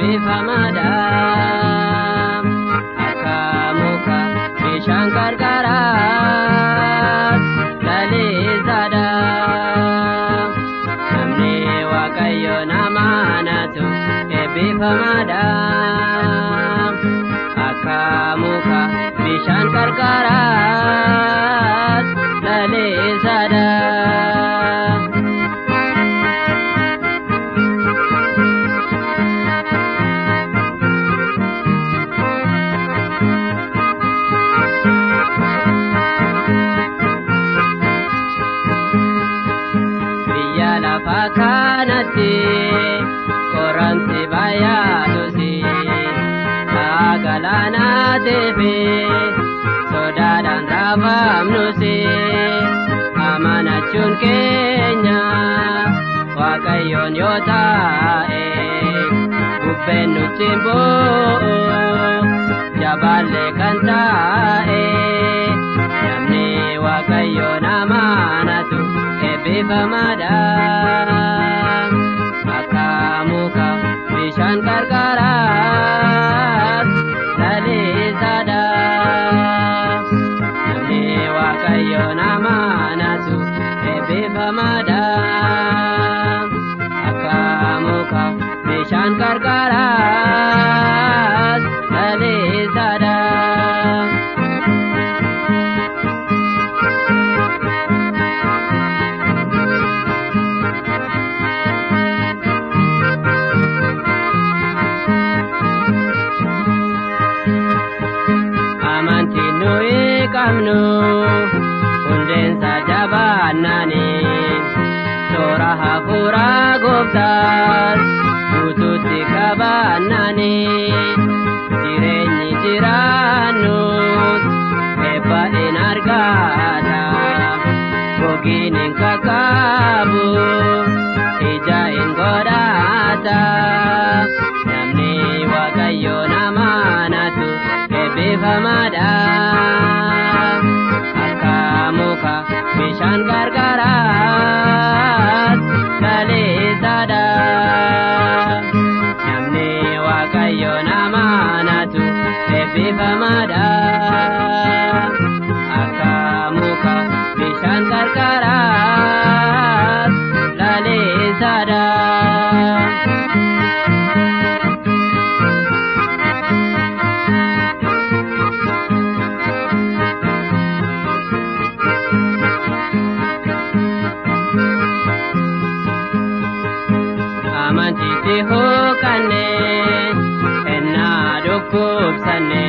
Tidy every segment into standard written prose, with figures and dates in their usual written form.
eebbifamaadha. Akka muka bishaan qarqaraas lalisaadha. Namni Waaqayyoon amanatu eebbifamaadha. Akka muka bishaan qarqaraas lalisaadha. Kanatti koramsi baay'atusi galaana teefe sodaadhaan raafamnusi amanachuun keenya Waaqayyoon yoo ta'e bubbeen nutti bu'u jabaallee kan ta'e namni Waaqayyoon amanatu eebbifamaadha. Akka muka bishaan qarqaraas lalisaadha. Namni Waaqayyoon amanatu eebbifamaadha. Akka muka bishaan qarqaraas lalisaadha. Kamnu hundeensa jabaannani toora hafuura gooftaas guutuutti qabaannani jireenyi jiraannus eebba in argata gogiin hin qaqqabu ija in godhata namni Waaqayyoon amanatu eebbifamaadha. Bishaan qarqaraas lalisaadha. Namni Waaqayyoon amanatu eebbifamaadha. Akka muka bishaan qarqaraas lalisaadha. Amantiitti hookanne ennaa dhukkubsanne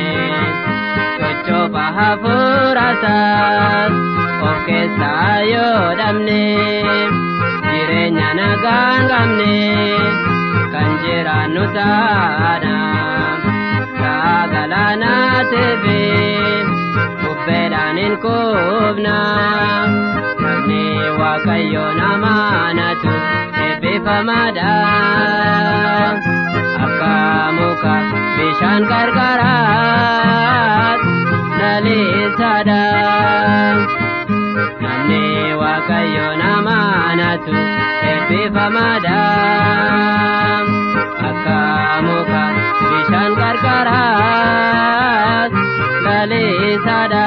coccooba hafuurasaas of keessaa yoo dhabne jireenya nagaan qabne kan jiraannu taana ta'a galaana teefe bubbeedhaan hin quufna namni Waaqayyoon amanatu eebbifamaadha. Akka muka bishaan qarqaraas lalisaadha. Namni Waaqayyoon amanatu eebbifamaadha. Akka muka bishaan qarqaraas lalisaadha.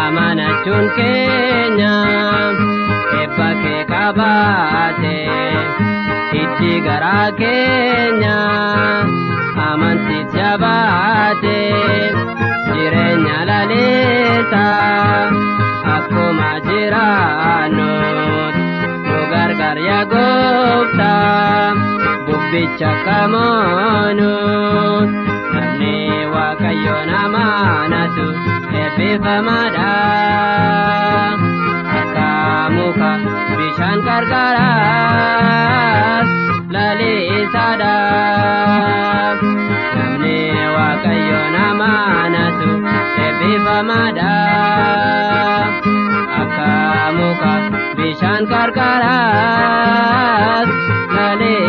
Amanachuun keenya eebba kee qabaate itti garaa keenya amantiitti jabaate jireenya lalisa akkuma jiraannut nu gargaar yaa Gooftaa bubbicha kamoonut namni Waaqayyoon amanatu eebbifamaadha. Akka muka bishaan qarqaraas lalisaadha. Namni Waaqayyoon amanatu eebbifamaadha. Akka muka bishaan qarqaraas lalisaadha.